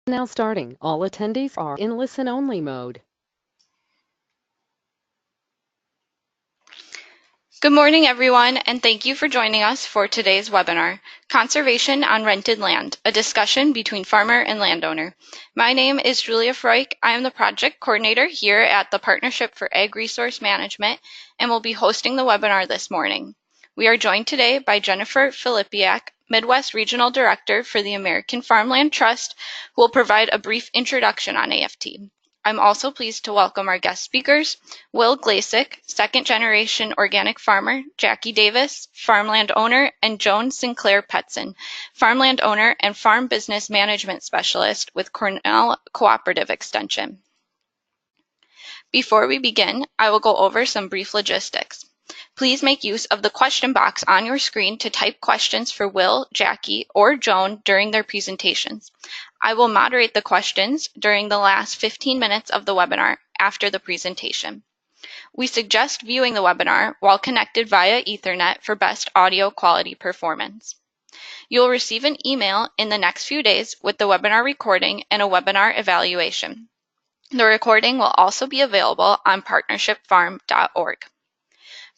Now starting. All attendees are in listen-only mode. Good morning, everyone, and thank you for joining us for today's webinar, Conservation on Rented Land, a discussion between farmer and landowner. My name is Julia Freuk. I am the project coordinator here at the Partnership for Ag Resource Management and will be hosting the webinar this morning. We are joined today by Jennifer Filipiak, Midwest Regional Director for the American Farmland Trust, who will provide a brief introduction on AFT. I'm also pleased to welcome our guest speakers, Will Glazik, second-generation organic farmer, Jaci Davis, farmland owner, and Joan Sinclair Petzen, farmland owner and farm business management specialist with Cornell Cooperative Extension. Before we begin, I will go over some brief logistics. Please make use of the question box on your screen to type questions for Will, Jaci, or Joan during their presentations. I will moderate the questions during the last 15 minutes of the webinar after the presentation. We suggest viewing the webinar while connected via Ethernet for best audio quality performance. You'll receive an email in the next few days with the webinar recording and a webinar evaluation. The recording will also be available on partnershipfarm.org.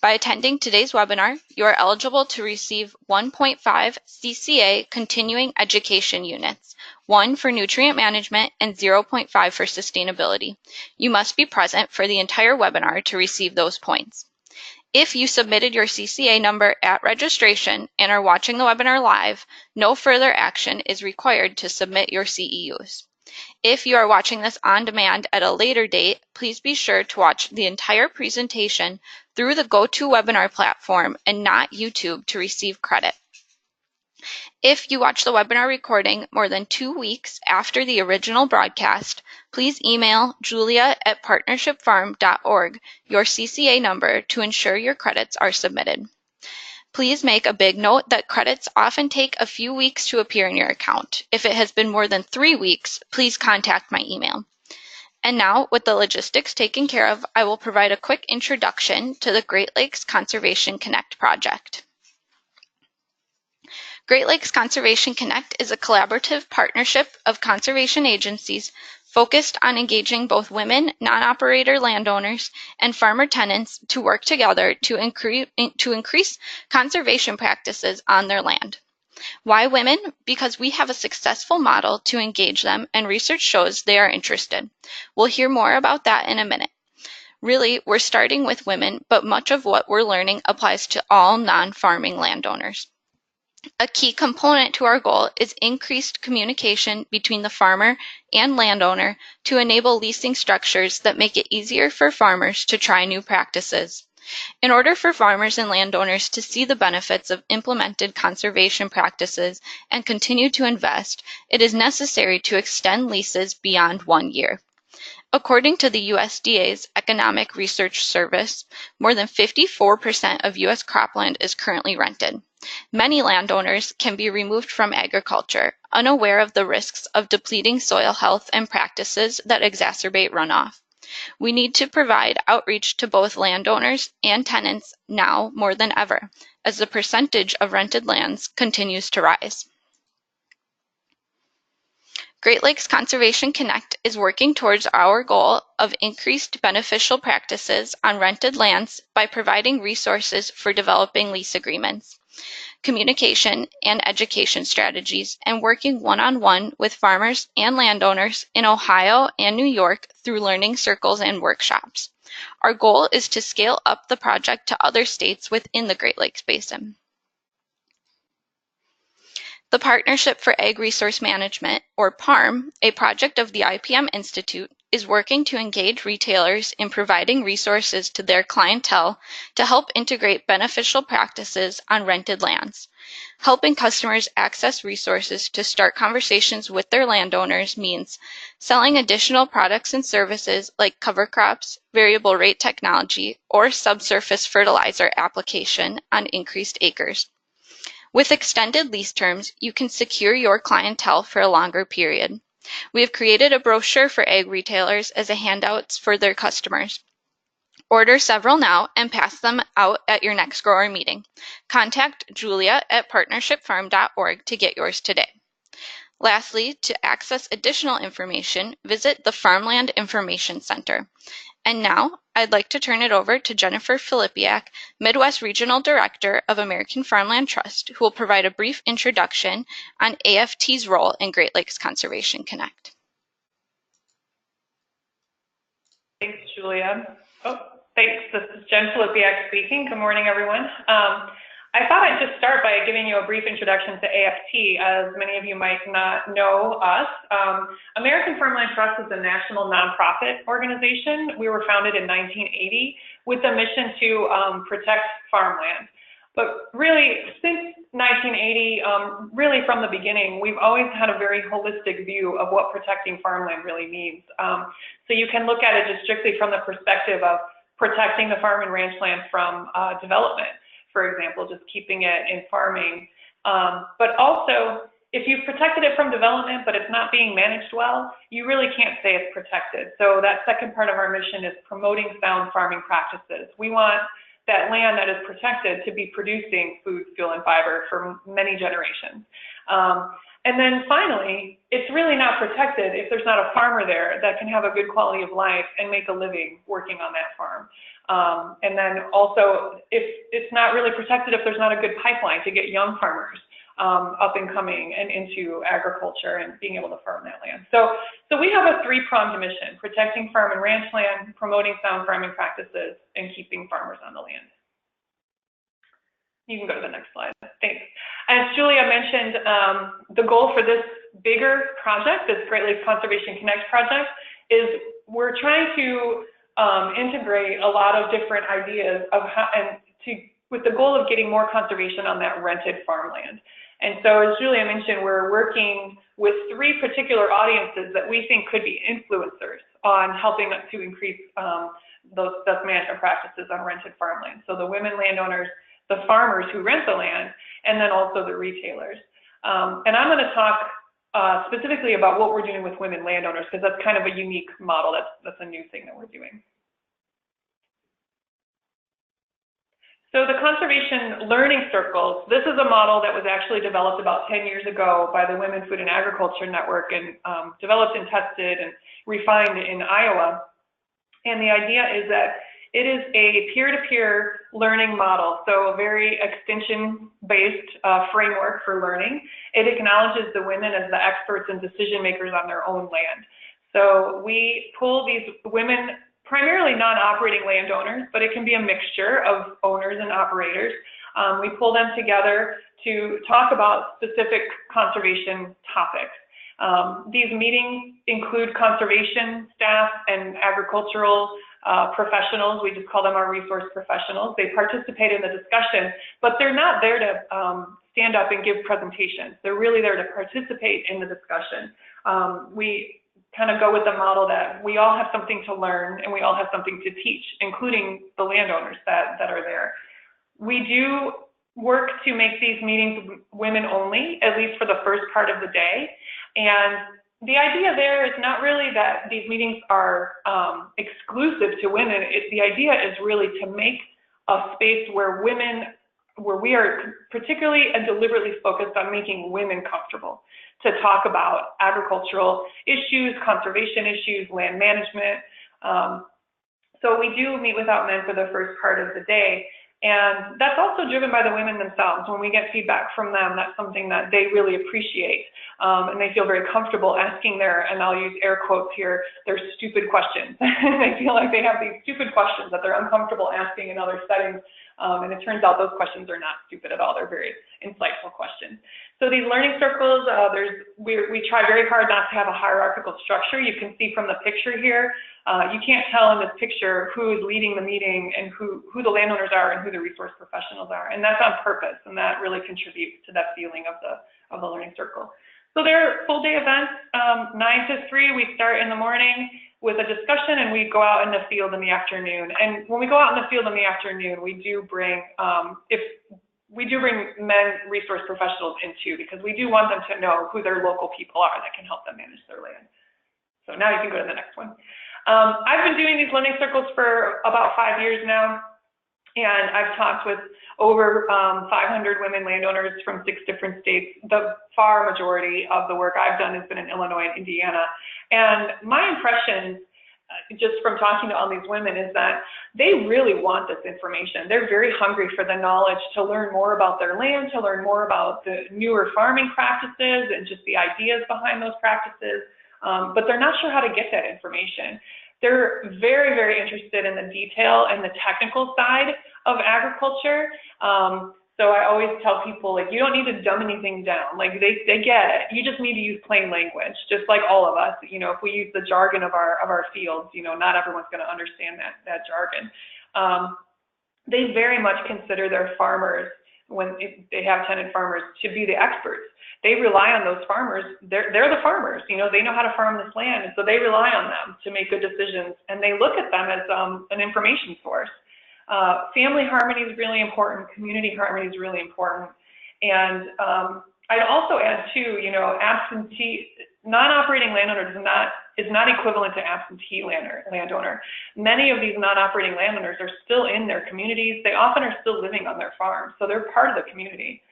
By attending today's webinar, you are eligible to receive 1.5 CCA continuing education units, 1 for nutrient management and 0.5 for sustainability. You must be present for the entire webinar to receive those points. If you submitted your CCA number at registration and are watching the webinar live, no further action is required to submit your CEUs. If you are watching this on demand at a later date, please be sure to watch the entire presentation through the GoToWebinar platform and not YouTube to receive credit. If you watch the webinar recording more than 2 weeks after the original broadcast, please email julia@partnershipfarm.org your CCA number to ensure your credits are submitted. Please make a big note that credits often take a few weeks to appear in your account. If it has been more than 3 weeks, please contact my email. And now, with the logistics taken care of, I will provide a quick introduction to the Great Lakes Conservation Connect project. Great Lakes Conservation Connect is a collaborative partnership of conservation agencies focused on engaging both women, non-operator landowners, and farmer tenants to work together to increase conservation practices on their land. Why women? Because we have a successful model to engage them, and research shows they are interested. We'll hear more about that in a minute. Really, we're starting with women, but much of what we're learning applies to all non-farming landowners. A key component to our goal is increased communication between the farmer and landowner to enable leasing structures that make it easier for farmers to try new practices. In order for farmers and landowners to see the benefits of implemented conservation practices and continue to invest, it is necessary to extend leases beyond 1 year. According to the USDA's Economic Research Service, more than 54% of U.S. cropland is currently rented. Many landowners can be removed from agriculture, unaware of the risks of depleting soil health and practices that exacerbate runoff. We need to provide outreach to both landowners and tenants now more than ever, as the percentage of rented lands continues to rise. Great Lakes Conservation Connect is working towards our goal of increased beneficial practices on rented lands by providing resources for developing lease agreements, communication and education strategies, and working one-on-one with farmers and landowners in Ohio and New York through learning circles and workshops. Our goal is to scale up the project to other states within the Great Lakes Basin. The Partnership for Ag Resource Management, or PARM, a project of the IPM Institute, is working to engage retailers in providing resources to their clientele to help integrate beneficial practices on rented lands. Helping customers access resources to start conversations with their landowners means selling additional products and services like cover crops, variable rate technology, or subsurface fertilizer application on increased acres. With extended lease terms, you can secure your clientele for a longer period. We have created a brochure for ag retailers as a handout for their customers. Order several now and pass them out at your next grower meeting. Contact Julia at partnershipfarm.org to get yours today. Lastly, to access additional information, visit the Farmland Information Center. And now, I'd like to turn it over to Jennifer Filipiak, Midwest Regional Director of American Farmland Trust, who will provide a brief introduction on AFT's role in Great Lakes Conservation Connect. Thanks, Julia. Thanks. This is Jen Filipiak speaking. Good morning, everyone. I thought I'd just start by giving you a brief introduction to AFT, as many of you might not know us. American Farmland Trust is a national nonprofit organization. We were founded in 1980 with a mission to protect farmland. But really, since 1980, really from the beginning, we've always had a very holistic view of what protecting farmland really means. So you can look at it just strictly from the perspective of protecting the farm and ranch land from development, for example, just keeping it in farming. But also, if you've protected it from development, but it's not being managed well, you really can't say it's protected. So that second part of our mission is promoting sound farming practices. We want that land that is protected to be producing food, fuel, and fiber for many generations. And then finally, it's really not protected if there's not a farmer there that can have a good quality of life and make a living working on that farm. And then also, if it's not really protected if there's not a good pipeline to get young farmers up and coming and into agriculture and being able to farm that land. So we have a three-pronged mission: protecting farm and ranch land, promoting sound farming practices, and keeping farmers on the land. You can go to the next slide. Thanks. As Julia mentioned, the goal for this bigger project, this Great Lakes Conservation Connect project, is we're trying to integrate a lot of different ideas of how, with the goal of getting more conservation on that rented farmland. And so, as Julia mentioned, we're working with three particular audiences that we think could be influencers on helping us to increase those management practices on rented farmland. So the women landowners, the farmers who rent the land, and then also the retailers. And I'm going to talk specifically about what we're doing with women landowners, because that's kind of a unique model. That's a new thing that we're doing. So the conservation learning circles, this is a model that was actually developed about 10 years ago by the Women, Food, and Agriculture Network, and developed and tested and refined in Iowa. And the idea is that it is a peer-to-peer learning model, so a very extension-based framework for learning. It acknowledges the women as the experts and decision makers on their own land. So we pull these women, primarily non-operating landowners, but it can be a mixture of owners and operators. We pull them together to talk about specific conservation topics. These meetings include conservation staff and agricultural professionals. We just call them our resource professionals. They participate in the discussion, but they're not there to stand up and give presentations. They're really there to participate in the discussion. We kind of go with the model that we all have something to learn and we all have something to teach, including the landowners that are there. We do work to make these meetings women only, at least for the first part of the day. And the idea there is not really that these meetings are exclusive to women. The idea is really to make a space where we are particularly and deliberately focused on making women comfortable to talk about agricultural issues, conservation issues, land management. So we do meet without men for the first part of the day. And that's also driven by the women themselves. When we get feedback from them, that's something that they really appreciate. And they feel very comfortable asking and I'll use air quotes here, their stupid questions. They feel like they have these stupid questions that they're uncomfortable asking in other settings. And it turns out those questions are not stupid at all. They're very insightful questions. So these learning circles, we try very hard not to have a hierarchical structure. You can see from the picture here, you can't tell in this picture who is leading the meeting and who the landowners are and who the resource professionals are. And that's on purpose, and that really contributes to that feeling of the learning circle. So they're full day events, 9 to 3. We start in the morning with a discussion, and we go out in the field in the afternoon. And when we go out in the field in the afternoon, we do bring men resource professionals in too, because we do want them to know who their local people are that can help them manage their land. So now you can go to the next one. I've been doing these learning circles for about 5 years now, And I've talked with over 500 women landowners from 6 different states. The far majority of the work I've done has been in Illinois and Indiana. And my impression, just from talking to all these women, is that they really want this information. They're very hungry for the knowledge to learn more about their land, to learn more about the newer farming practices and just the ideas behind those practices, but they're not sure how to get that information. They're very, very interested in the detail and the technical side of agriculture. So I always tell people, like, you don't need to dumb anything down. Like, they get it. You just need to use plain language, just like all of us. You know, if we use the jargon of our fields, you know, not everyone's going to understand that jargon. They very much consider their farmers, when they have tenant farmers, to be the experts. They rely on those farmers. They're the farmers. You know, they know how to farm this land, and so they rely on them to make good decisions, and they look at them as an information source. Family harmony is really important. Community harmony is really important. And I'd also add too, you know, non-operating landowner is not equivalent to absentee landowner. Many of these non-operating landowners are still in their communities. They often are still living on their farm, so they're part of the community.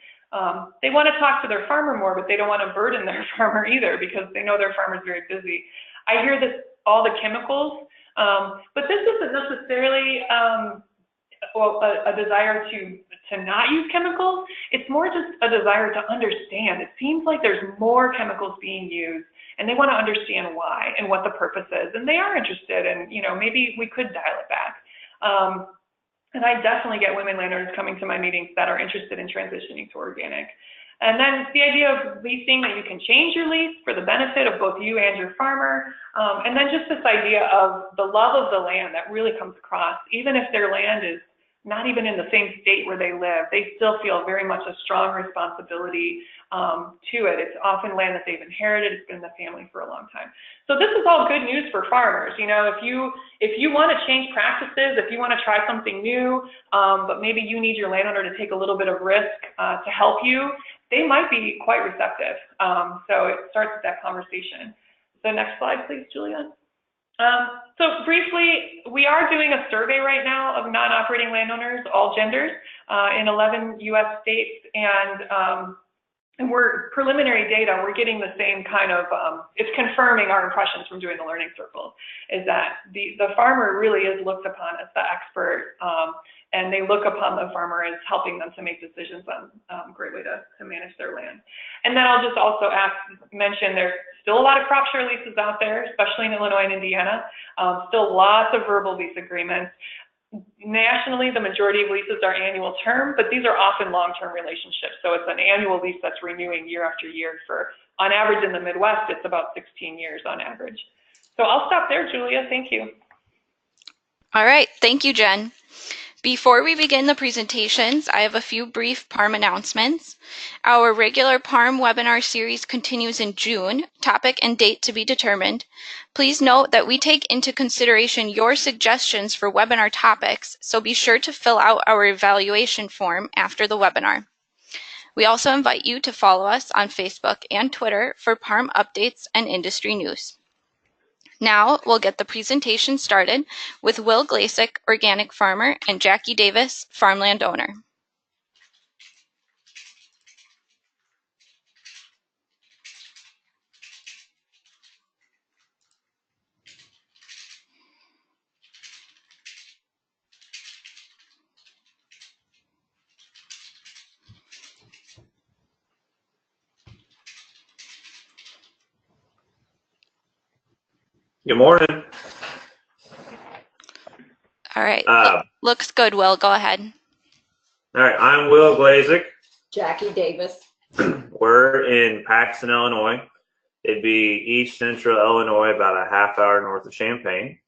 They want to talk to their farmer more, but they don't want to burden their farmer either, because they know their farmer is very busy. I hear this, all the chemicals, but this isn't necessarily a desire to not use chemicals. It's more just a desire to understand. It seems like there's more chemicals being used, and they want to understand why and what the purpose is, and they are interested, and, you know, maybe we could dial it back. And I definitely get women landowners coming to my meetings that are interested in transitioning to organic. And then the idea of leasing, that you can change your lease for the benefit of both you and your farmer. And then just this idea of the love of the land that really comes across. Even if their land is not even in the same state where they live, they still feel very much a strong responsibility to it. It's often land that they've inherited. It's been in the family for a long time. So this is all good news for farmers. You know, if you want to change practices, if you want to try something new, but maybe you need your landowner to take a little bit of risk to help you, they might be quite receptive. So it starts with that conversation. So next slide, please, Julia. So briefly, we are doing a survey right now of non-operating landowners, all genders, in 11 U.S. states, and we're preliminary data. We're getting the same kind of, it's confirming our impressions from doing the learning circle, is that the farmer really is looked upon as the expert, and they look upon the farmer as helping them to make decisions on a great way to manage their land. And then I'll just also mention there's still a lot of crop share leases out there, especially in Illinois and Indiana. Still lots of verbal lease agreements. Nationally, the majority of leases are annual term, but these are often long-term relationships. So it's an annual lease that's renewing year after year. On average in the Midwest, it's about 16 years on average. So I'll stop there, Julia. Thank you. All right. Thank you, Jen. Before we begin the presentations, I have a few brief PARM announcements. Our regular PARM webinar series continues in June, topic and date to be determined. Please note that we take into consideration your suggestions for webinar topics, so be sure to fill out our evaluation form after the webinar. We also invite you to follow us on Facebook and Twitter for PARM updates and industry news. Now we'll get the presentation started with Will Glazik, organic farmer, and Jaci Davis, farmland owner. Good morning. All right, looks good, Will. Go ahead. All right, I'm Will Glazik. Jaci Davis. We're in Paxton, Illinois. It'd be east central Illinois, about a half hour north of Champaign.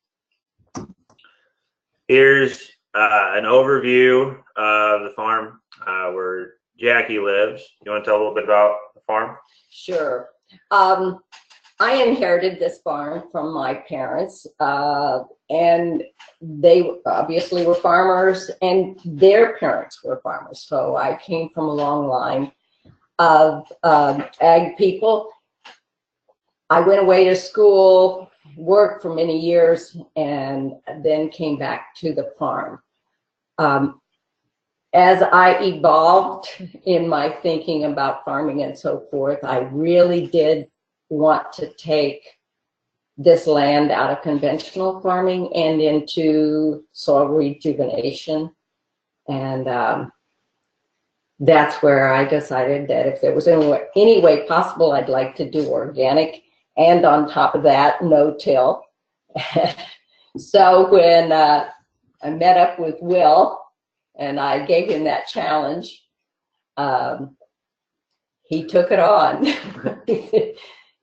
Here's an overview of the farm where Jaci lives. You want to tell a little bit about the farm? Sure. I inherited this farm from my parents, and they obviously were farmers, and their parents were farmers. So I came from a long line of ag people. I went away to school, worked for many years, and then came back to the farm. as I evolved in my thinking about farming and so forth, I really did want to take this land out of conventional farming and into soil rejuvenation. And that's where I decided that if there was any way possible, I'd like to do organic, and on top of that, no-till. So when I met up with Will and I gave him that challenge, he took it on.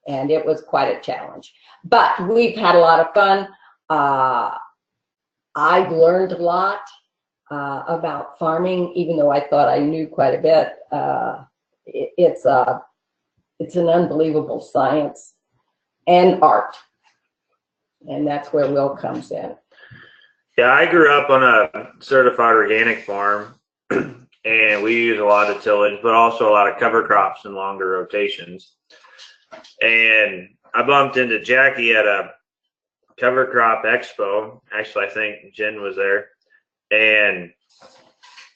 And it was quite a challenge. But we've had a lot of fun. I've learned a lot about farming, even though I thought I knew quite a bit. It's an unbelievable science and art. And that's where Will comes in. Yeah, I grew up on a certified organic farm, and we use a lot of tillage, but also a lot of cover crops and longer rotations. And I bumped into Jaci at a cover crop expo. Actually, I think Jen was there. And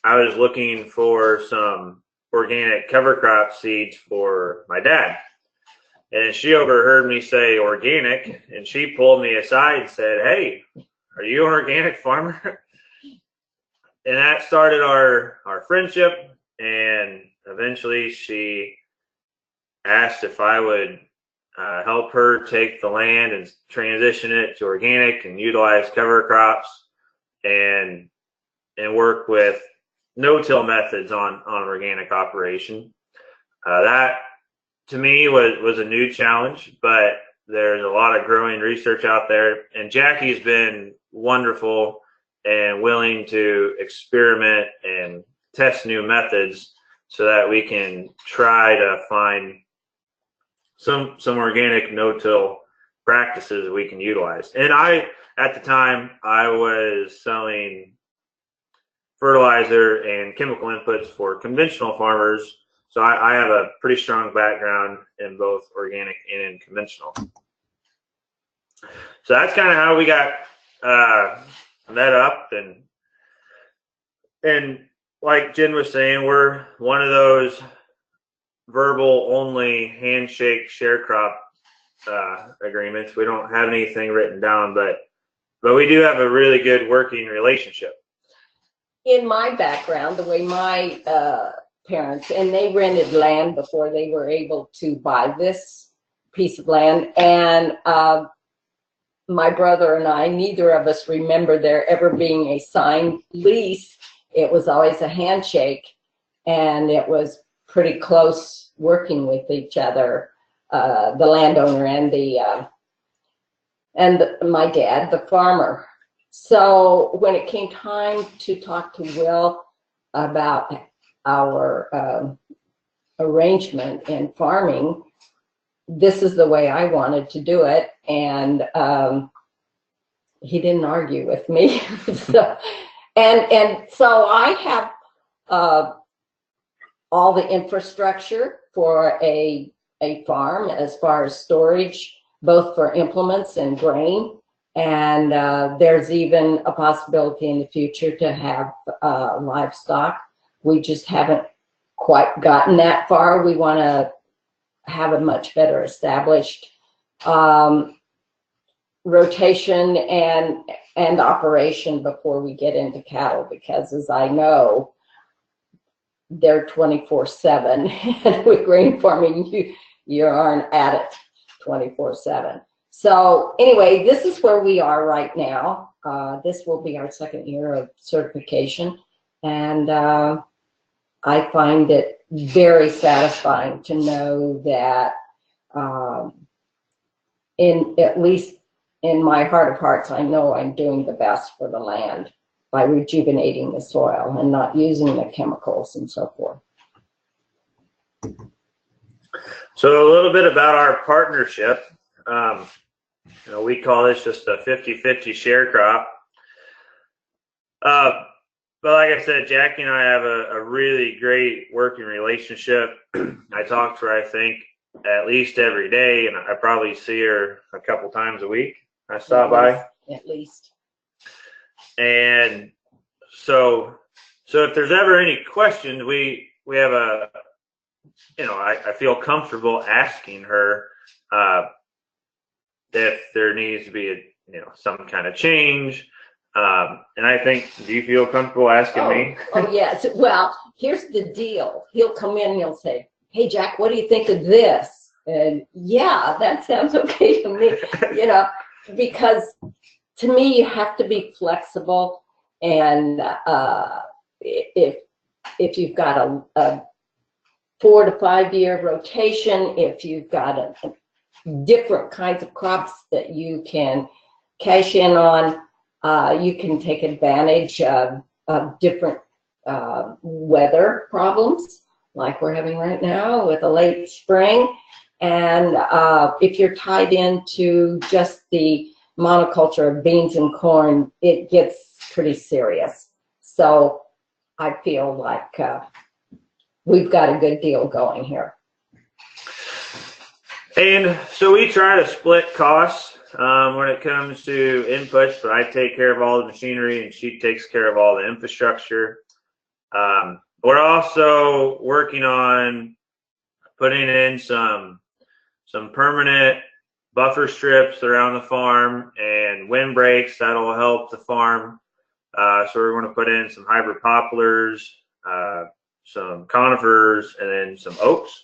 I was looking for some organic cover crop seeds for my dad. And she overheard me say organic, and she pulled me aside and said, "Hey, are you an organic farmer?" And that started our friendship. And eventually she asked if I would help her take the land and transition it to organic and utilize cover crops and work with no-till methods on organic operation. That to me was a new challenge, but there's a lot of growing research out there, and Jaci's been wonderful and willing to experiment and test new methods so that we can try to find some organic no-till practices that we can utilize. And at the time, I was selling fertilizer and chemical inputs for conventional farmers. So I have a pretty strong background in both organic and in conventional. So that's kind of how we got met up. And like Jen was saying, we're one of those verbal only handshake sharecrop agreements. We don't have anything written down, but we do have a really good working relationship. In my background, the way my parents, and they rented land before they were able to buy this piece of land, and my brother and I, neither of us remember there ever being a signed lease. It was always a handshake, and it was pretty close working with each other, the landowner and my dad, the farmer. So when it came time to talk to Will about our arrangement in farming, this is the way I wanted to do it, and he didn't argue with me. So I have all the infrastructure for a farm as far as storage, both for implements and grain. And there's even a possibility in the future to have livestock. We just haven't quite gotten that far. We want to have a much better established rotation and operation before we get into cattle, because as I know, they're 24/7, and with grain farming, you aren't at it 24/7. So anyway, this is where we are right now. This will be our second year of certification, and I find it very satisfying to know that at least in my heart of hearts, I know I'm doing the best for the land by rejuvenating the soil and not using the chemicals and so forth. So a little bit about our partnership. We call this just a 50-50 sharecrop. But like I said, Jaci and I have a really great working relationship. I talk to her, I think, at least every day, and I probably see her a couple times a week. I stop by. At least. And so So if there's ever any questions, we have a, I feel comfortable asking her if there needs to be some kind of change. And I think, do you feel comfortable asking me? Oh, yes. Well, here's the deal. He'll come in and he'll say, hey, Jack, what do you think of this? And yeah, that sounds okay to me, because to me, you have to be flexible. And if you've got a 4 to 5 year rotation, if you've got different kinds of crops that you can cash in on, you can take advantage of different weather problems like we're having right now with a late spring. And if you're tied into just the monoculture of beans and corn, it gets pretty serious. So I feel like we've got a good deal going here. And so we try to split costs when it comes to inputs, but I take care of all the machinery and she takes care of all the infrastructure. We're also working on putting in some permanent buffer strips around the farm and windbreaks that'll help the farm. So we're going to put in some hybrid poplars, some conifers, and then some oaks.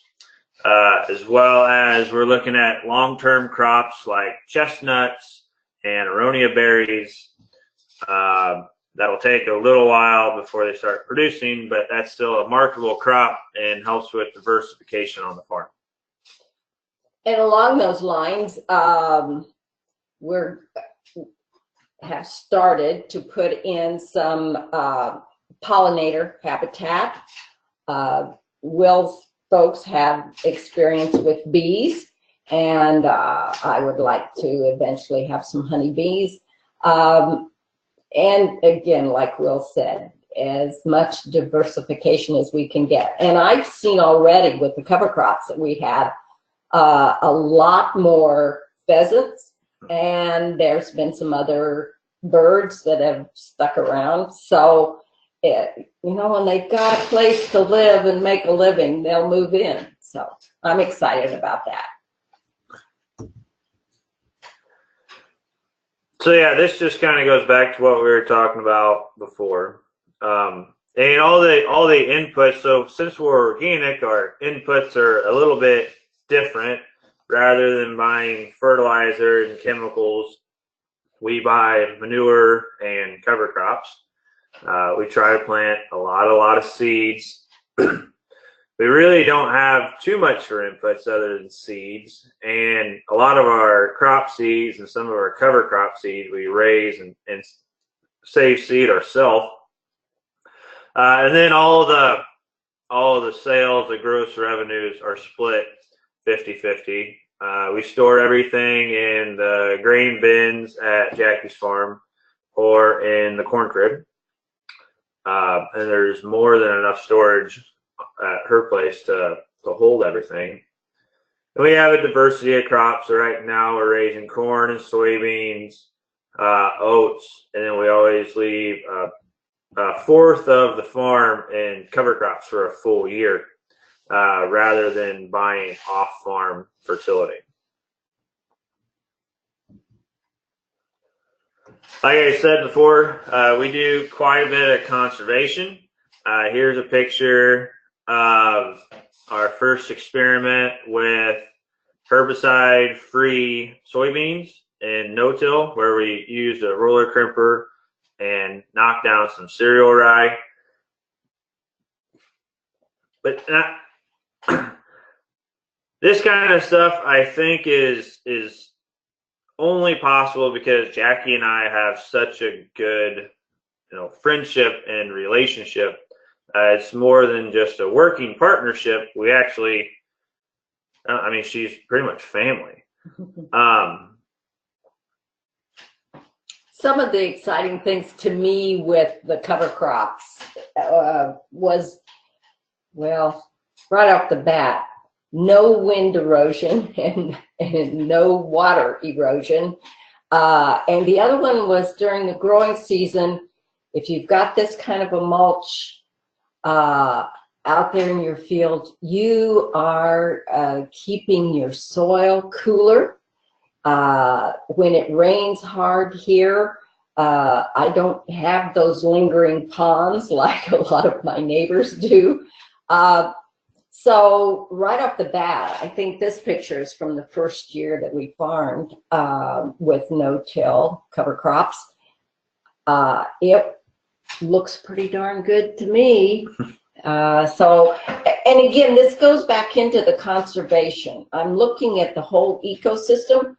As well as we're looking at long-term crops like chestnuts and aronia berries. That'll take a little while before they start producing, but that's still a marketable crop and helps with diversification on the farm. And along those lines, we have started to put in some pollinator habitat. Will's folks have experience with bees, and I would like to eventually have some honeybees. And again, like Will said, as much diversification as we can get. And I've seen already with the cover crops that we have a lot more pheasants, and there's been some other birds that have stuck around. So when they've got a place to live and make a living, they'll move in. So I'm excited about that. So yeah, this just kind of goes back to what we were talking about before. And all the inputs. So since we're organic, our inputs are a little bit different. Rather than buying fertilizer and chemicals, we buy manure and cover crops. We try to plant a lot of seeds. We really don't have too much for inputs other than seeds, and a lot of our crop seeds and some of our cover crop seeds we raise and save seed ourselves. And then all of the sales, the gross revenues are split 50-50. We store everything in the grain bins at Jaci's farm or in the corn crib. And there's more than enough storage at her place to hold everything. And we have a diversity of crops. So right now we're raising corn and soybeans, oats, and then we always leave a fourth of the farm in cover crops for a full year, rather than buying off-farm fertility. Like I said before, we do quite a bit of conservation. Here's a picture of our first experiment with herbicide-free soybeans in no-till, where we used a roller crimper and knocked down some cereal rye. But this kind of stuff, I think, is only possible because Jaci and I have such a good, friendship and relationship. It's more than just a working partnership. We actually, she's pretty much family. Some of the exciting things to me with the cover crops was, well, right off the bat, no wind erosion and no water erosion. And the other one was during the growing season, if you've got this kind of a mulch out there in your field, you are keeping your soil cooler. When it rains hard here, I don't have those lingering ponds like a lot of my neighbors do. So right off the bat, I think this picture is from the first year that we farmed with no-till cover crops. It looks pretty darn good to me. So, and again, this goes back into the conservation. I'm looking at the whole ecosystem,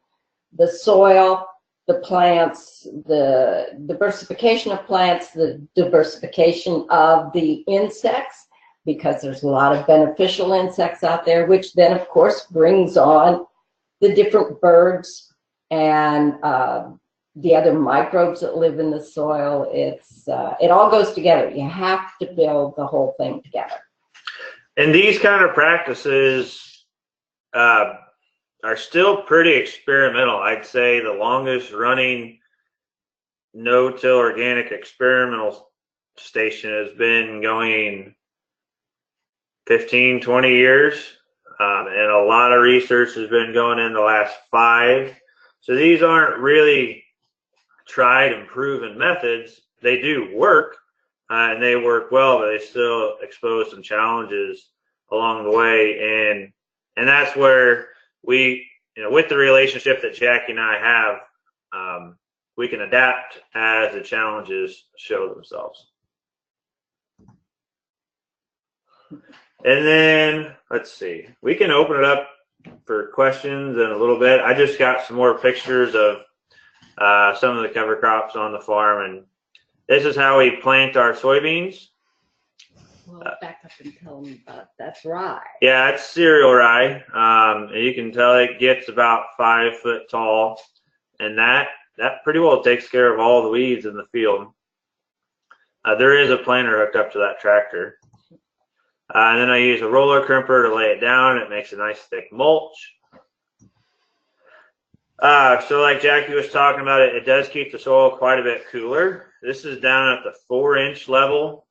the soil, the plants, the diversification of plants, the diversification of the insects, because there's a lot of beneficial insects out there, which then, of course, brings on the different birds and the other microbes that live in the soil. It all goes together. You have to build the whole thing together. And these kind of practices are still pretty experimental. I'd say the longest running no-till organic experimental station has been going 15, 20 years. And a lot of research has been going in the last 5. So these aren't really tried and proven methods. They do work, and they work well, but they still expose some challenges along the way. And that's where we, with the relationship that Jackie and I have, we can adapt as the challenges show themselves. And then, let's see, we can open it up for questions in a little bit. I just got some more pictures of some of the cover crops on the farm, and this is how we plant our soybeans. Well, back up and tell them about that's rye. Yeah, it's cereal rye. And you can tell it gets about 5 foot tall, and that pretty well takes care of all the weeds in the field. There is a planter hooked up to that tractor. And then I use a roller crimper to lay it down. It makes a nice thick mulch. So like Jackie was talking about, it does keep the soil quite a bit cooler. This is down at the 4-inch level.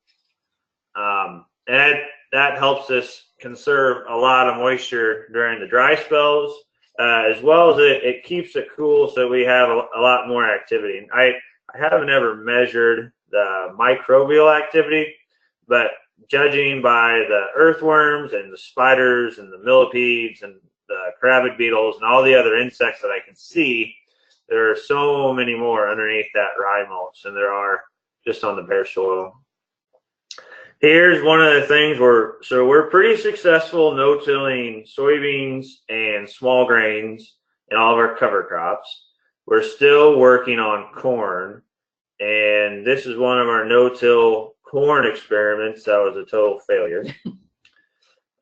And that helps us conserve a lot of moisture during the dry spells, as well as it keeps it cool so we have a lot more activity. And I haven't ever measured the microbial activity, but judging by the earthworms and the spiders and the millipedes and the crabbed beetles and all the other insects that I can see, there are so many more underneath that rye mulch than there are just on the bare soil. Here's one of the things we're pretty successful no-tilling soybeans and small grains and all of our cover crops. We're still working on corn, and this is one of our no-till corn experiments that was a total failure.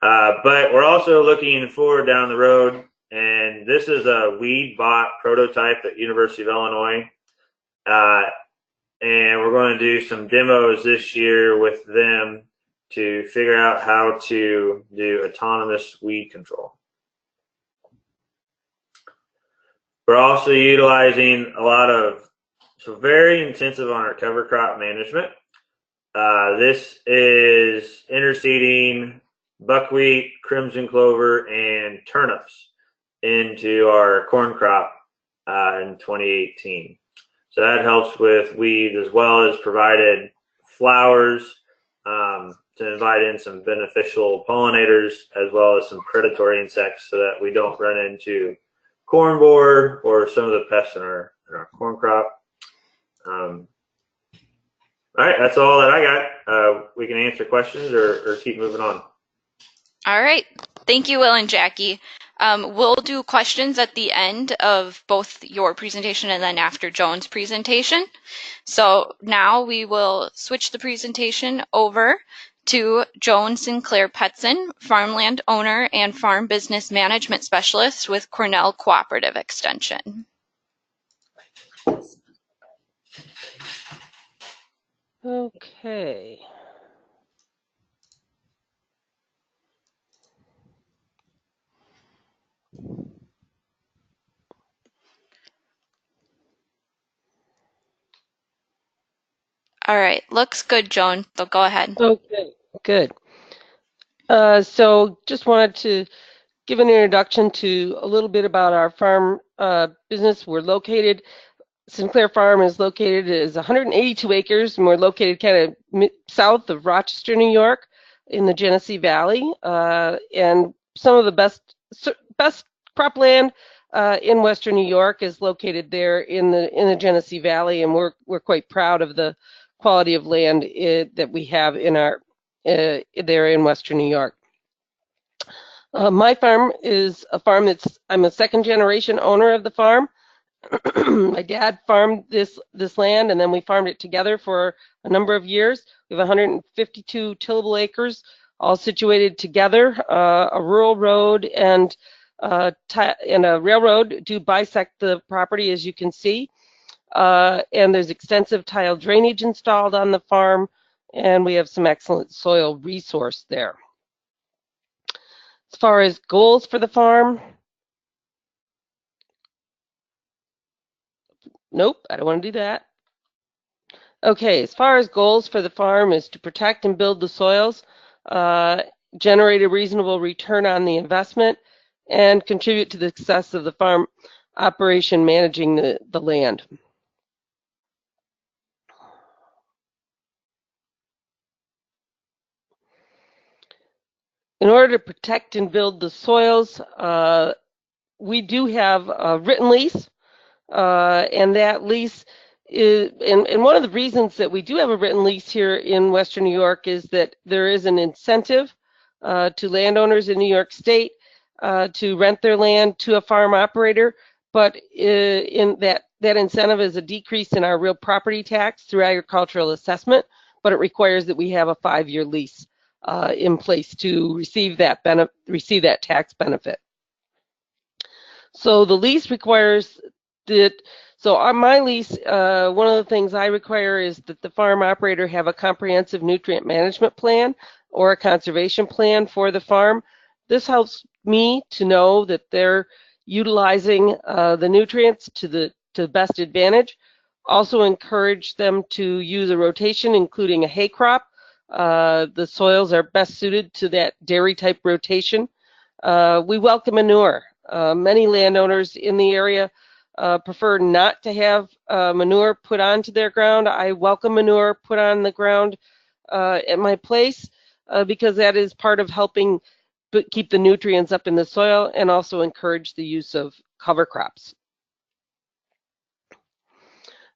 But we're also looking forward down the road, and this is a weed bot prototype at University of Illinois. And we're going to do some demos this year with them to figure out how to do autonomous weed control. We're also utilizing so very intensive on our cover crop management. This is interseeding buckwheat, crimson clover, and turnips into our corn crop in 2018. So that helps with weeds, as well as provided flowers to invite in some beneficial pollinators, as well as some predatory insects, so that we don't run into corn borer or some of the pests in our corn crop. All right, that's all that I got. We can answer questions or keep moving on. All right. Thank you, Will and Jackie. We'll do questions at the end of both your presentation and then after Joan's presentation. So now we will switch the presentation over to Joan Sinclair Petzen, Farmland owner and farm business management specialist with Cornell Cooperative Extension. Okay. All right, looks good, Joan. So go ahead. Okay, good. So just wanted to give an introduction to a little bit about our farm business. Sinclair Farm is located is 182 acres, and we're located kind of south of Rochester, New York, in the Genesee Valley, and some of the best cropland in Western New York is located there in the Genesee Valley, and we're quite proud of the quality of land that we have in our there in Western New York. My farm is a farm I'm a second generation owner of the farm. My dad farmed this land, and then we farmed it together for a number of years. We have 152 tillable acres, all situated together. A rural road and a railroad do bisect the property, as you can see. And there's extensive tile drainage installed on the farm, and we have some excellent soil resource there. As far as goals for the farm, nope, I don't want to do that. Okay, as far as goals for the farm is to protect and build the soils, generate a reasonable return on the investment, and contribute to the success of the farm operation managing the land. In order to protect and build the soils, we do have a written lease, and that lease is, and one of the reasons that we do have a written lease here in Western New York is that there is an incentive to landowners in New York State to rent their land to a farm operator, but in that incentive is a decrease in our real property tax through agricultural assessment, but it requires that we have a 5-year lease in place to receive that tax benefit. So the lease requires that. So on my lease, one of the things I require is that the farm operator have a comprehensive nutrient management plan or a conservation plan for the farm. This helps me to know that they're utilizing the nutrients to the best advantage. Also encourage them to use a rotation, including a hay crop. The soils are best suited to that dairy type rotation. We welcome manure. Many landowners in the area prefer not to have manure put onto their ground. I welcome manure put on the ground at my place because that is part of helping keep the nutrients up in the soil and also encourage the use of cover crops.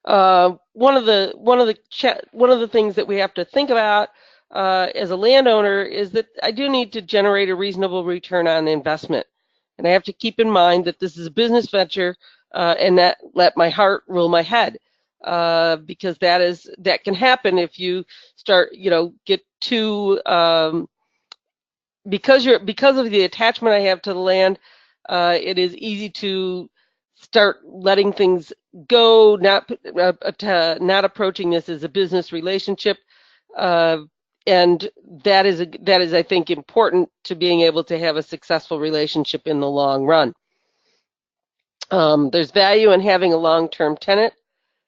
One of the things that we have to think about as a landowner is that I do need to generate a reasonable return on investment, and I have to keep in mind that this is a business venture and not let my heart rule my head, because that can happen if you start get too because of the attachment I have to the land. It is easy to start letting things go, not approaching this as a business relationship, and that is I think important to being able to have a successful relationship in the long run. There's value in having a long-term tenant.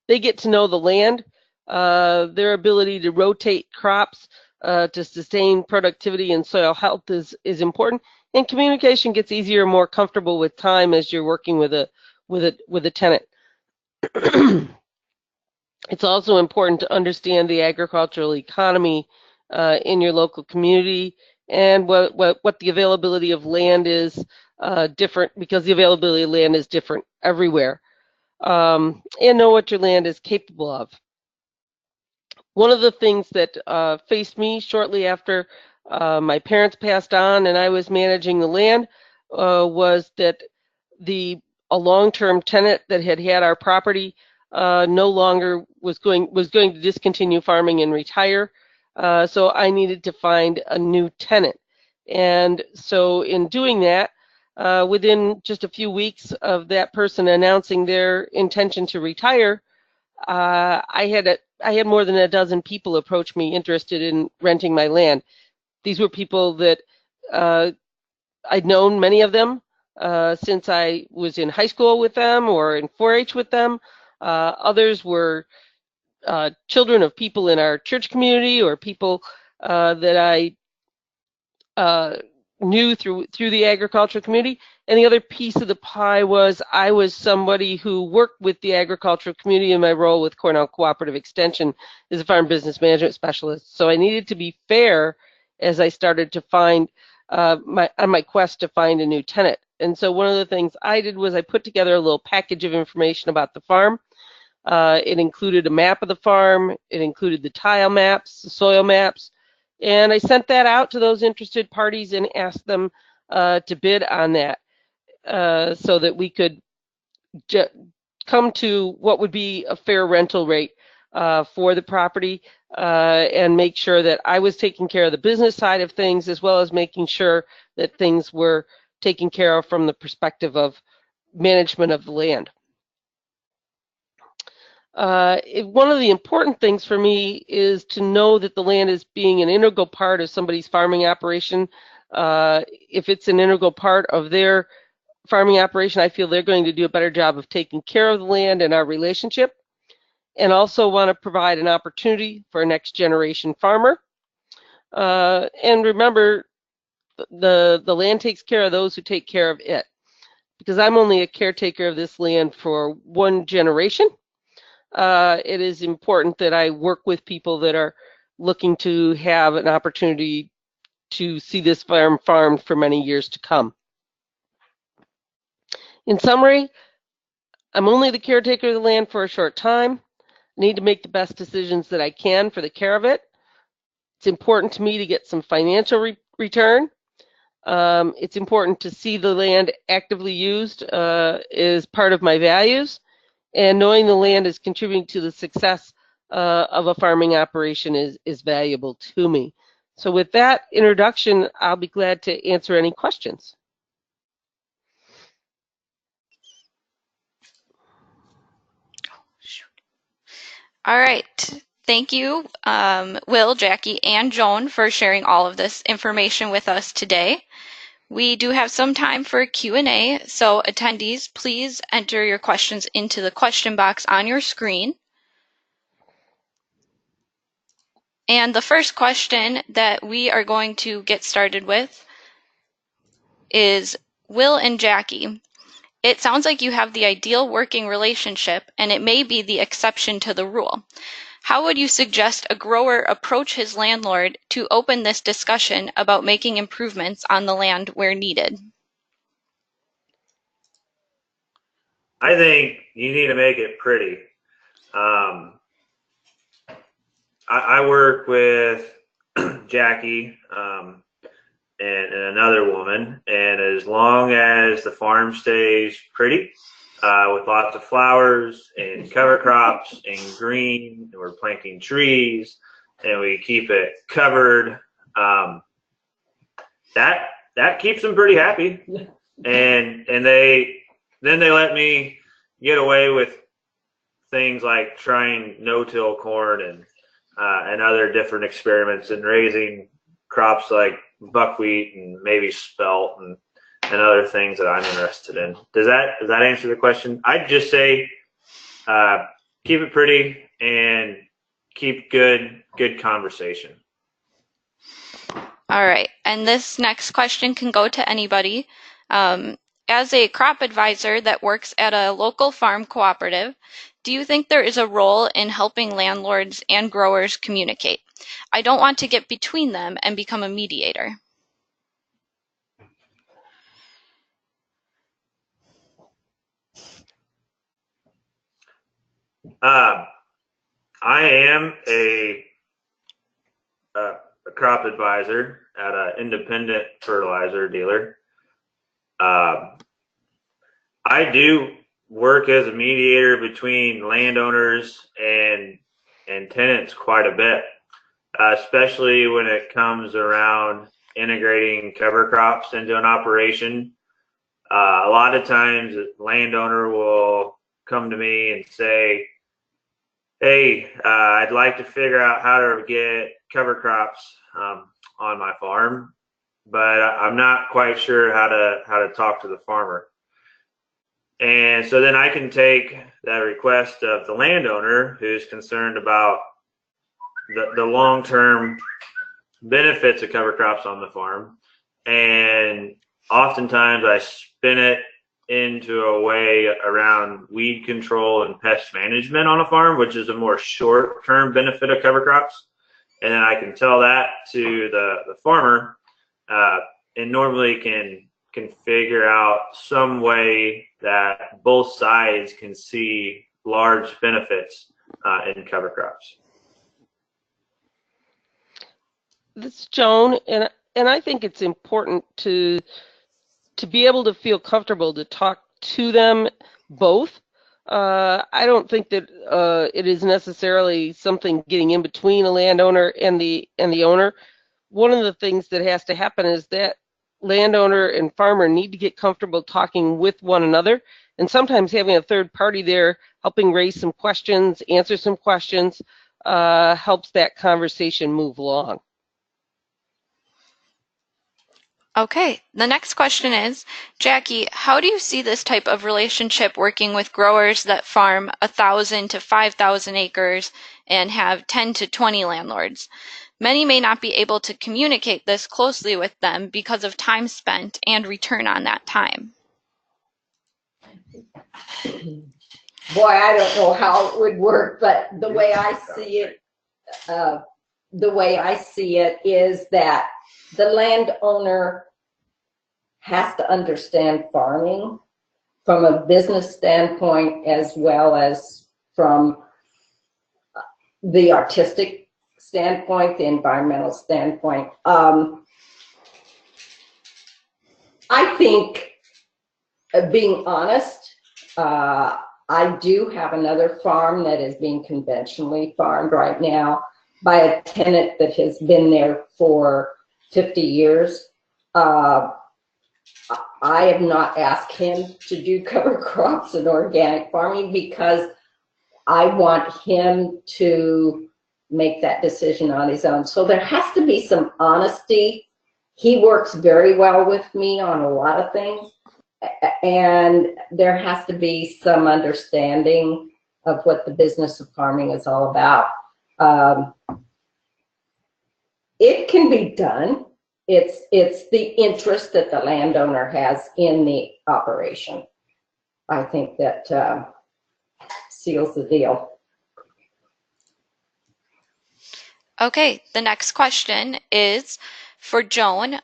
They get to know the land. Their ability to rotate crops to sustain productivity and soil health is important. And communication gets easier and more comfortable with time as you're working with a tenant. It's also important to understand the agricultural economy in your local community and what the availability of land is different, because the availability of land is different everywhere, and know what your land is capable of. One of the things that faced me shortly after my parents passed on and I was managing the land was that a long-term tenant that had our property no longer was going to discontinue farming and retire. So I needed to find a new tenant. And so in doing that, within just a few weeks of that person announcing their intention to retire, I had more than a dozen people approach me interested in renting my land. These were people that I'd known many of them since I was in high school with them or in 4-H with them. Others were children of people in our church community or people that I knew through the agricultural community. And the other piece of the pie was I was somebody who worked with the agricultural community in my role with Cornell Cooperative Extension as a farm business management specialist. So I needed to be fair as I started to find on my quest to find a new tenant. And so one of the things I did was I put together a little package of information about the farm. It included a map of the farm. It included the tile maps, the soil maps, and I sent that out to those interested parties and asked them to bid on that so that we could come to what would be a fair rental rate for the property and make sure that I was taking care of the business side of things as well as making sure that things were taken care of from the perspective of management of the land. One of the important things for me is to know that the land is being an integral part of somebody's farming operation. If it's an integral part of their farming operation, I feel they're going to do a better job of taking care of the land and our relationship, and also want to provide an opportunity for a next generation farmer. And remember, the land takes care of those who take care of it. Because I'm only a caretaker of this land for one generation, it is important that I work with people that are looking to have an opportunity to see this farm farmed for many years to come. In summary, I'm only the caretaker of the land for a short time. I need to make the best decisions that I can for the care of it. It's important to me to get some financial return. It's important to see the land actively used as part of my values. And knowing the land is contributing to the success of a farming operation is valuable to me. So with that introduction, I'll be glad to answer any questions. All right. Thank you, Will, Jackie, and Joan for sharing all of this information with us today. We do have some time for Q&A, so attendees, please enter your questions into the question box on your screen. And the first question that we are going to get started with is, Will and Jackie, it sounds like you have the ideal working relationship, and it may be the exception to the rule. How would you suggest a grower approach his landlord to open this discussion about making improvements on the land where needed? I think you need to make it pretty. I work with Jackie and another woman, and as long as the farm stays pretty, with lots of flowers and cover crops and green, and we're planting trees, and we keep it covered, that keeps them pretty happy. And they let me get away with things like trying no-till corn and other different experiments and raising crops like buckwheat and maybe spelt and other things that I'm interested in. Does that answer the question? I'd just say keep it pretty and keep good conversation. All right, and this next question can go to anybody. As a crop advisor that works at a local farm cooperative, do you think there is a role in helping landlords and growers communicate? I don't want to get between them and become a mediator. I am a crop advisor at an independent fertilizer dealer. I do work as a mediator between landowners and tenants quite a bit, especially when it comes around integrating cover crops into an operation. A lot of times the landowner will come to me and say, hey, I'd like to figure out how to get cover crops on my farm, but I'm not quite sure how to talk to the farmer. And so then I can take that request of the landowner who's concerned about the long-term benefits of cover crops on the farm, and oftentimes I spin it into a way around weed control and pest management on a farm, which is a more short-term benefit of cover crops. And then I can tell that to the farmer, and normally can figure out some way that both sides can see large benefits in cover crops. This is Joan, and I think it's important to be able to feel comfortable to talk to them both. I don't think that it is necessarily something getting in between a landowner and the owner. One of the things that has to happen is that landowner and farmer need to get comfortable talking with one another, and sometimes having a third party there helping raise some questions, answer some questions, helps that conversation move along. Okay, the next question is, Jaci, how do you see this type of relationship working with growers that farm 1,000 to 5,000 acres and have 10 to 20 landlords? Many may not be able to communicate this closely with them because of time spent and return on that time. Boy, I don't know how it would work, but the way I see it, is that the landowner has to understand farming from a business standpoint as well as from the artistic standpoint, the environmental standpoint. I think, being honest, I do have another farm that is being conventionally farmed right now by a tenant that has been there for 50 years. I have not asked him to do cover crops and organic farming because I want him to make that decision on his own. So there has to be some honesty. He works very well with me on a lot of things, and there has to be some understanding of what the business of farming is all about. It can be done. It's the interest that the landowner has in the operation. I think that seals the deal. Okay, the next question is for Joan.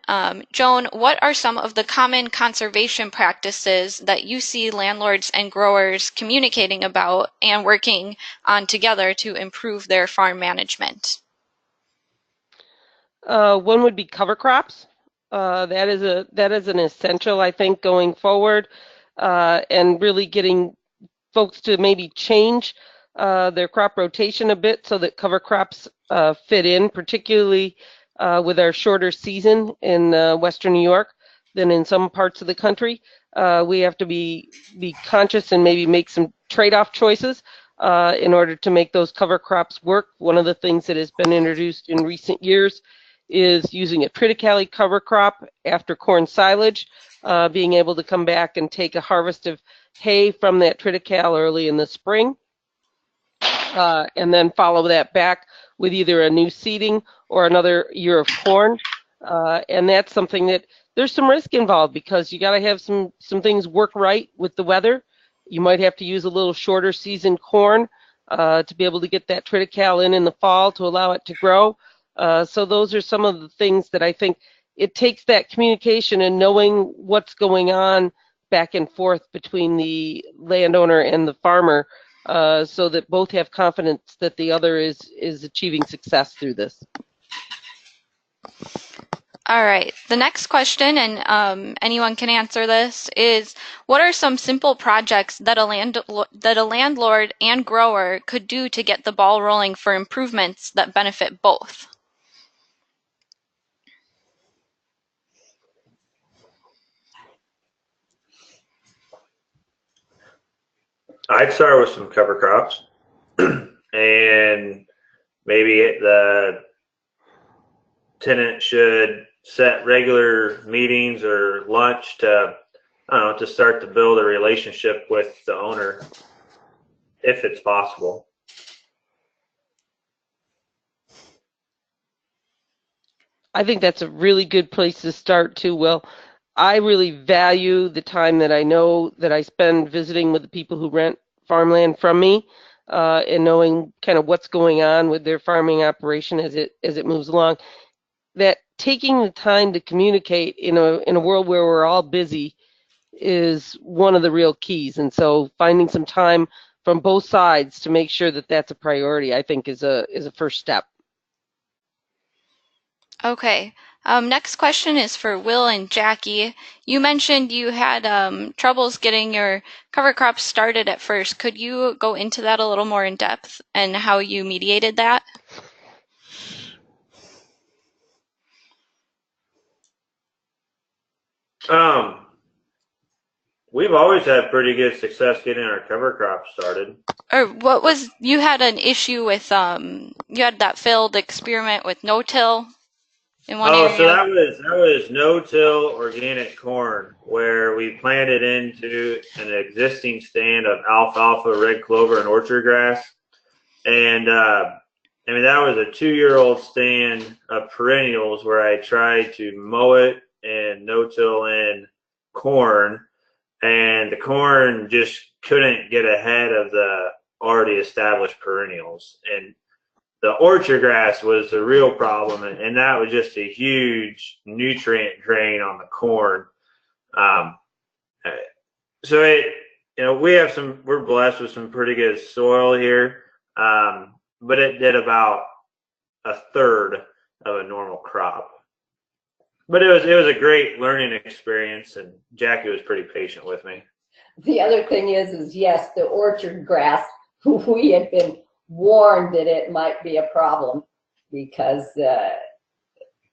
Joan, what are some of the common conservation practices that you see landlords and growers communicating about and working on together to improve their farm management? One would be cover crops. That is an essential, I think, going forward, and really getting folks to maybe change their crop rotation a bit so that cover crops fit in, particularly with our shorter season in Western New York than in some parts of the country. We have to be conscious and maybe make some trade-off choices in order to make those cover crops work. One of the things that has been introduced in recent years is using a triticale cover crop after corn silage, being able to come back and take a harvest of hay from that triticale early in the spring, and then follow that back with either a new seeding or another year of corn. And that's something that there's some risk involved because you got to have some things work right with the weather. You might have to use a little shorter season corn to be able to get that triticale in the fall to allow it to grow. So those are some of the things that I think it takes, that communication and knowing what's going on back and forth between the landowner and the farmer, so that both have confidence that the other is achieving success through this. All right, the next question, and anyone can answer this, is what are some simple projects that a landlord and grower could do to get the ball rolling for improvements that benefit both? I'd start with some cover crops, and maybe the tenant should set regular meetings or lunch to I don't know, to start to build a relationship with the owner, if it's possible. I think that's a really good place to start too, Will. I really value the time that I know that I spend visiting with the people who rent farmland from me, and knowing kind of what's going on with their farming operation as it moves along. That taking the time to communicate in a world where we're all busy is one of the real keys. And so finding some time from both sides to make sure that that's a priority, I think is a first step. Okay. Next question is for Will and Jaci. You mentioned you had troubles getting your cover crops started at first. Could you go into that a little more in depth and how you mediated that? We've always had pretty good success getting our cover crops started. Or what was, you had an issue with, you had that failed experiment with no-till in one area? So that was no-till organic corn, where we planted into an existing stand of alfalfa, red clover, and orchard grass. And I mean, that was a 2-year-old stand of perennials where I tried to mow it and no-till in corn, and the corn just couldn't get ahead of the already established perennials. And the orchard grass was the real problem, and that was just a huge nutrient drain on the corn. So we're blessed with some pretty good soil here, but it did about a third of a normal crop. But it was a great learning experience, and Jaci was pretty patient with me. The other thing is yes, the orchard grass, we had been warned that it might be a problem because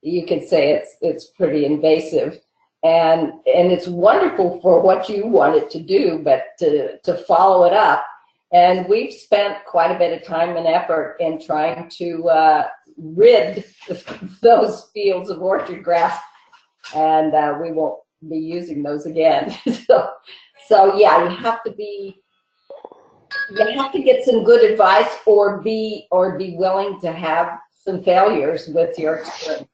you could say it's pretty invasive, and it's wonderful for what you want it to do, but to follow it up. And we've spent quite a bit of time and effort in trying to rid those fields of orchard grass, and we won't be using those again. So yeah, you have to get some good advice, or be willing to have some failures with your experience.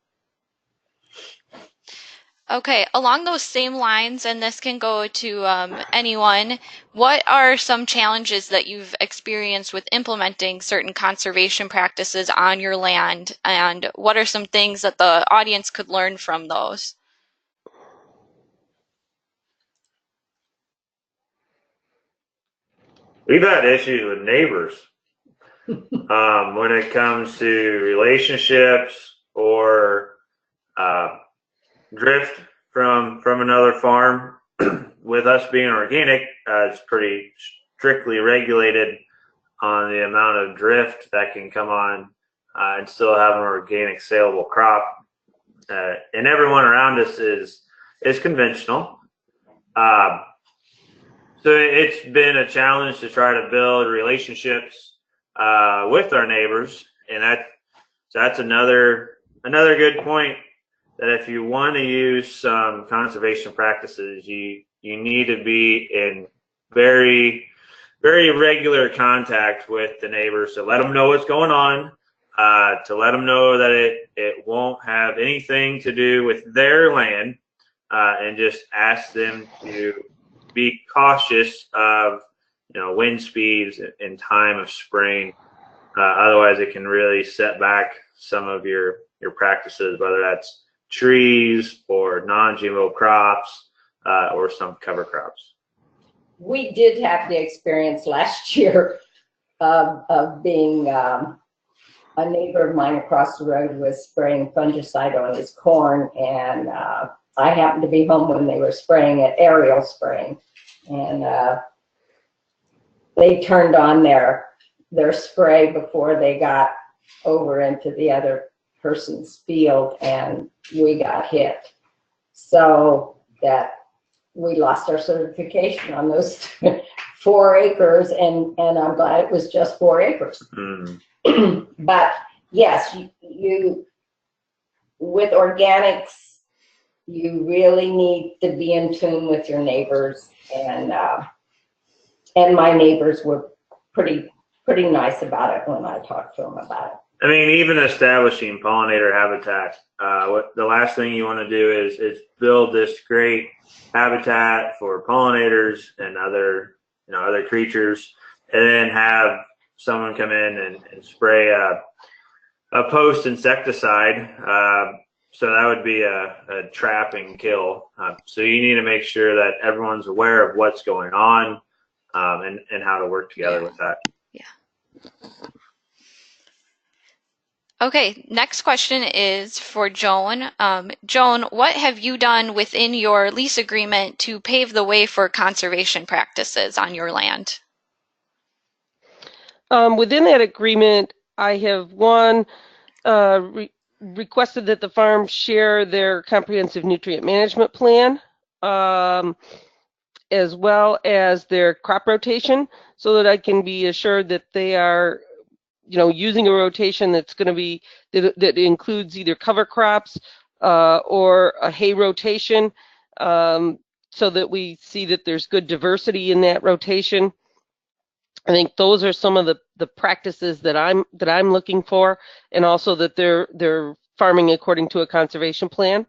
Okay, along those same lines, and this can go to anyone, what are some challenges that you've experienced with implementing certain conservation practices on your land, and what are some things that the audience could learn from those? We've had issues with neighbors when it comes to relationships or drift from another farm. With us being organic, it's pretty strictly regulated on the amount of drift that can come on and still have an organic saleable crop. And everyone around us is conventional. So it's been a challenge to try to build relationships with our neighbors, and that's another good point. That if you want to use some conservation practices, you need to be in very, very regular contact with the neighbors to let them know what's going on, to let them know that it won't have anything to do with their land, and just ask them to be cautious of wind speeds in time of spraying. Otherwise, it can really set back some of your practices, whether that's trees or non-GMO crops or some cover crops. We did have the experience last year of being a neighbor of mine across the road was spraying fungicide on his corn, and I happened to be home when they were spraying it, aerial spraying, and they turned on their spray before they got over into the other person's field, and we got hit. So that we lost our certification on those 4 acres, and I'm glad it was just 4 acres. But yes, you with organics, you really need to be in tune with your neighbors, and my neighbors were pretty nice about it when I talked to them about it. I mean, even establishing pollinator habitat, the last thing you want to do is build this great habitat for pollinators and other creatures, and then have someone come in and spray a post insecticide. So that would be a trap and kill. So you need to make sure that everyone's aware of what's going on, and how to work together with that. Yeah. Okay, next question is for Joan. Joan, what have you done within your lease agreement to pave the way for conservation practices on your land? Within that agreement, I have requested that the farm share their comprehensive nutrient management plan, as well as their crop rotation, so that I can be assured that they are using a rotation that's going to be, that includes either cover crops or a hay rotation, so that we see that there's good diversity in that rotation. I think those are some of the practices that I'm looking for, and also that they're farming according to a conservation plan.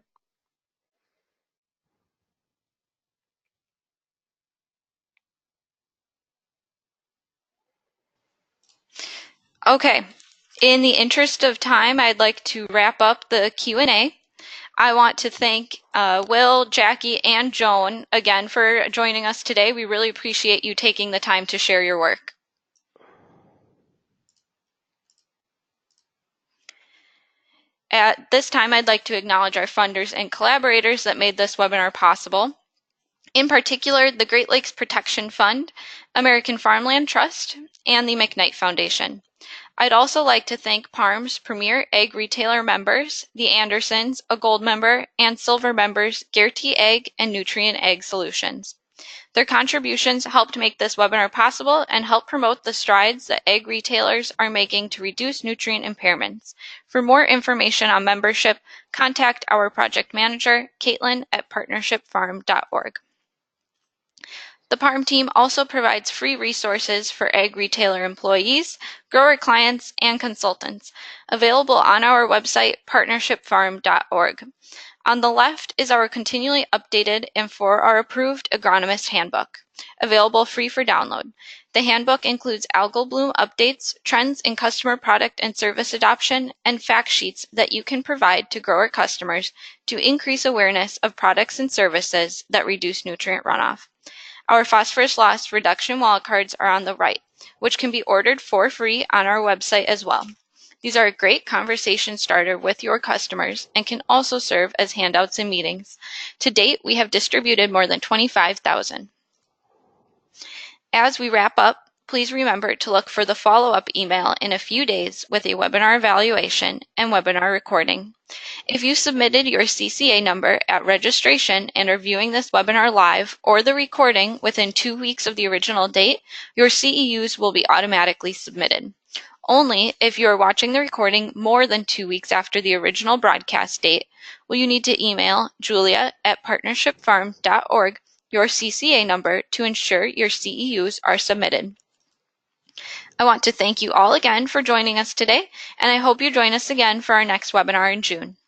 Okay, in the interest of time, I'd like to wrap up the Q&A. I want to thank Will, Jackie, and Joan again for joining us today. We really appreciate you taking the time to share your work. At this time, I'd like to acknowledge our funders and collaborators that made this webinar possible. In particular, the Great Lakes Protection Fund, American Farmland Trust, and the McKnight Foundation. I'd also like to thank PARM's Premier Egg Retailer members, the Andersons, a Gold member, and Silver members, Gertie Egg and Nutrient Egg Solutions. Their contributions helped make this webinar possible and help promote the strides that egg retailers are making to reduce nutrient impairments. For more information on membership, contact our project manager, Caitlin, at partnershipfarm.org. The PARM team also provides free resources for egg retailer employees, grower clients, and consultants, available on our website, partnershipfarm.org. On the left is our continually updated and 4R approved agronomist handbook, available free for download. The handbook includes algal bloom updates, trends in customer product and service adoption, and fact sheets that you can provide to grower customers to increase awareness of products and services that reduce nutrient runoff. Our phosphorus loss reduction wildcards are on the right, which can be ordered for free on our website as well. These are a great conversation starter with your customers and can also serve as handouts in meetings. To date, we have distributed more than 25,000. As we wrap up, please remember to look for the follow-up email in a few days with a webinar evaluation and webinar recording. If you submitted your CCA number at registration and are viewing this webinar live or the recording within 2 weeks of the original date, your CEUs will be automatically submitted. Only if you are watching the recording more than 2 weeks after the original broadcast date will you need to email julia@partnershipfarm.org your CCA number to ensure your CEUs are submitted. I want to thank you all again for joining us today, and I hope you join us again for our next webinar in June.